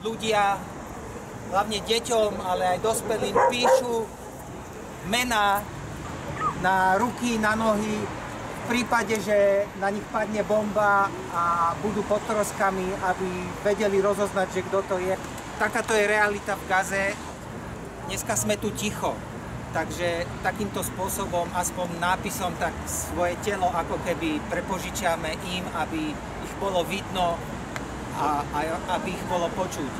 ľudia, hlavne deťom, ale aj dospelým, píšu mená na ruky, na nohy, v prípade, že na nich padne bomba a budú pod troskami, aby vedeli rozoznať, že kto to je. Takáto je realita v Gaze. Dneska sme tu ticho, takže takýmto spôsobom, aspoň nápisom, tak svoje telo ako keby prepožičiame im, aby ich bolo vidno a aby ich bolo počuť.